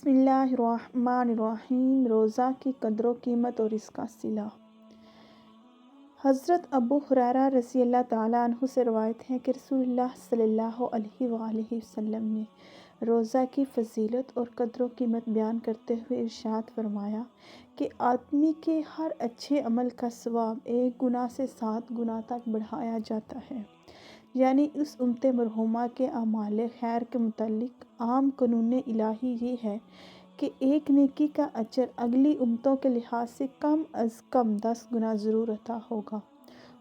بسم اللہ الرحمن الرحیم۔ روزہ کی قدر و قیمت اور اس کا صلہ۔ حضرت ابو ہریرہ رضی اللہ تعالیٰ عنہ سے روایت ہے کہ رسول اللہ صلی اللہ علیہ وآلہ وسلم نے روزہ کی فضیلت اور قدر و قیمت بیان کرتے ہوئے ارشاد فرمایا کہ آدمی کے ہر اچھے عمل کا ثواب 1 گنا سے 7 گنا تک بڑھایا جاتا ہے۔ یعنی اس امت مرحومہ کے اعمال خیر کے متعلق عام قانون الہی یہ ہے کہ ایک نیکی کا اجر اگلی امتوں کے لحاظ سے کم از کم 10 گنا ضرور عطا ہوگا،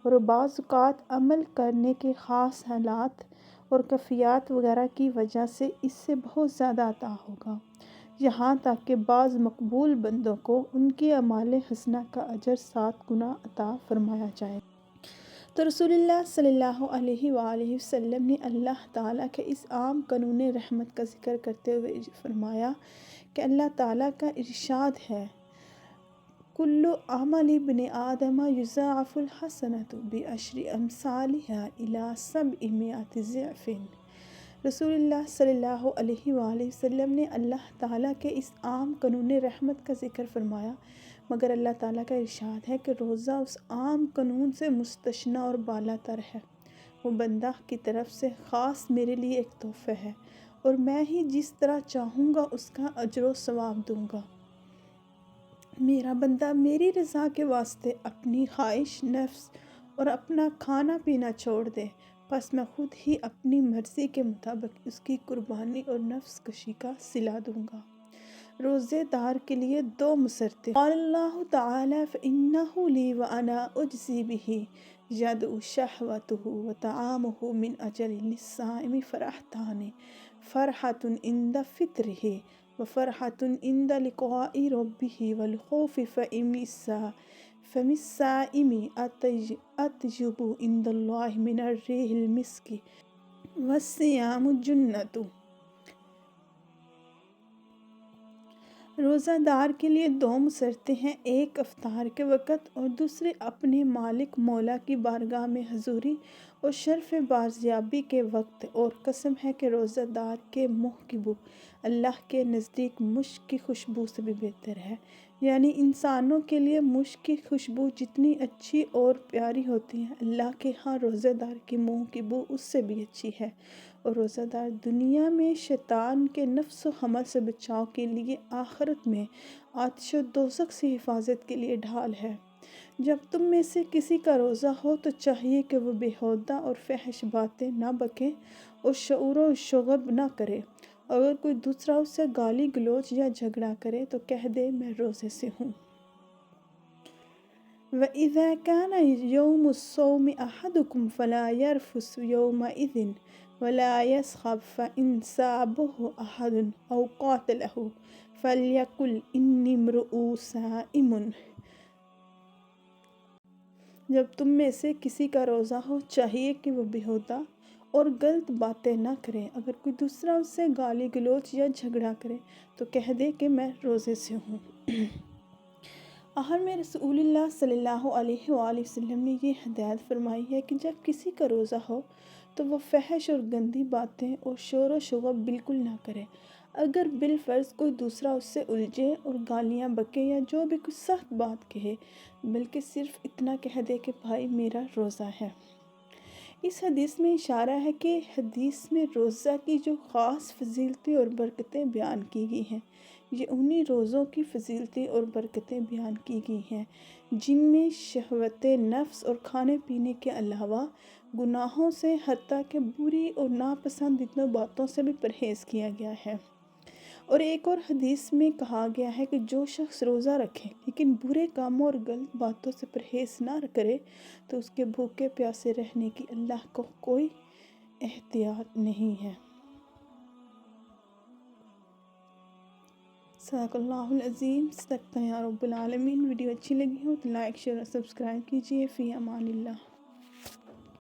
اور بعض اوقات عمل کرنے کے خاص حالات اور کیفیات وغیرہ کی وجہ سے اس سے بہت زیادہ عطا ہوگا، یہاں تک کہ بعض مقبول بندوں کو ان کے اعمال حسنہ کا اجر 7 گنا عطا فرمایا جائے گا۔ تو رسول اللہ صلی اللہ علیہ وآلہ وسلم نے اللہ تعالیٰ کے اس عام قانون رحمت کا ذکر کرتے ہوئے فرمایا کہ اللہ تعالیٰ کا ارشاد ہے، کل عمل ابن آدم یضاعف الحسنۃ بعشر امثالها الی 700 ضعف۔ رسول اللہ صلی اللہ علیہ وآلہ وسلم نے اللہ تعالیٰ کے اس عام قانون رحمت کا ذکر فرمایا، مگر اللہ تعالیٰ کا ارشاد ہے کہ روزہ اس عام قانون سے مستثنی اور بالا تر ہے۔ وہ بندہ کی طرف سے خاص میرے لیے ایک تحفہ ہے، اور میں ہی جس طرح چاہوں گا اس کا اجر و ثواب دوں گا۔ میرا بندہ میری رضا کے واسطے اپنی خواہش نفس اور اپنا کھانا پینا چھوڑ دے، پس میں خود ہی اپنی مرضی کے مطابق اس کی قربانی اور نفس کشی کا صلہ دوں گا۔ روزے دار کے لیے 2 مسرتیں۔ قال اللہ تعالی فإنہ لی وأنا أجزی بہ یدعو شہوتہ وطعامہ من اجل للصائم فرحتان، فرحۃ عند فطرہ وفرحۃ عند لقاء ربہ والخوف فم الصائم اطیب عند اللہ من الریح المسک والصیام جنۃ۔ روزہ دار کے لیے 2 مسرتیں ہیں، ایک افطار کے وقت اور دوسری اپنے مالک مولا کی بارگاہ میں حضوری اور شرف بازیابی کے وقت، اور قسم ہے کہ روزہ دار کے منہ کی بو اللہ کے نزدیک مشک کی خوشبو سے بھی بہتر ہے۔ یعنی انسانوں کے لیے مشک کی خوشبو جتنی اچھی اور پیاری ہوتی ہے، اللہ کے ہاں روزہ دار کے منہ کی بو اس سے بھی اچھی ہے، اور روزہ دار دنیا میں شیطان کے نفس و حمل سے بچاؤ کے لیے، آخرت میں آتش و دوزخ سے حفاظت کے لیے ڈھال ہے۔ جب تم میں سے کسی کا روزہ ہو تو چاہیے کہ وہ بیہودہ اور فحش باتیں نہ بکے اور شعور و شغب نہ کرے۔ اگر کوئی دوسرا اس سے گالی گلوچ یا جھگڑا کرے تو کہہ دے میں روزے سے ہوں۔ وَإِذَا كَانَ يَوْمُ الصَّوْمِ أَحَدُكُمْ فَلَا يَرْفُثْ يَوْمَئِذٍ وَلَا يَسْخَبْ فَإِنْ سَابَهُ أَحَدٌ أَوْ قَاتَلَهُ فَلْيَقُلْ إِنِّي امْرُؤٌ صَائِمٌ۔ جب تم میں سے کسی کا روزہ ہو، چاہیے کہ وہ بیہودہ اور غلط باتیں نہ کرے۔ اگر کوئی دوسرا اس سے گالی گلوچ یا جھگڑا کرے تو کہہ دے کہ میں روزے سے ہوں۔ آخر میں رسول اللہ صلی اللہ علیہ وآلہ وسلم نے یہ ہدایت فرمائی ہے کہ جب کسی کا روزہ ہو تو وہ فحش اور گندی باتیں اور شور و شغب بالکل نہ کرے۔ اگر بالفرض کوئی دوسرا اس سے الجھے اور گالیاں بکے یا جو بھی کچھ سخت بات کہے، بلکہ صرف اتنا کہہ دے کہ بھائی میرا روزہ ہے۔ اس حدیث میں اشارہ ہے کہ حدیث میں روزہ کی جو خاص فضیلتیں اور برکتیں بیان کی گئی ہیں، یہ انہی روزوں کی فضیلتیں اور برکتیں بیان کی گئی ہیں جن میں شہوت نفس اور کھانے پینے کے علاوہ گناہوں سے حتیٰ کہ بری اور ناپسندیدہ باتوں سے بھی پرہیز کیا گیا ہے۔ اور ایک اور حدیث میں کہا گیا ہے کہ جو شخص روزہ رکھے لیکن برے کاموں اور غلط باتوں سے پرہیز نہ کرے تو اس کے بھوکے پیاسے رہنے کی اللہ کو کوئی احتیاط نہیں ہے۔ صدق اللہ العظیم، صدقت یا رب العالمین۔ ویڈیو اچھی لگی ہو تو لائک شیئر اور سبسکرائب کیجیے۔ فی امان اللہ۔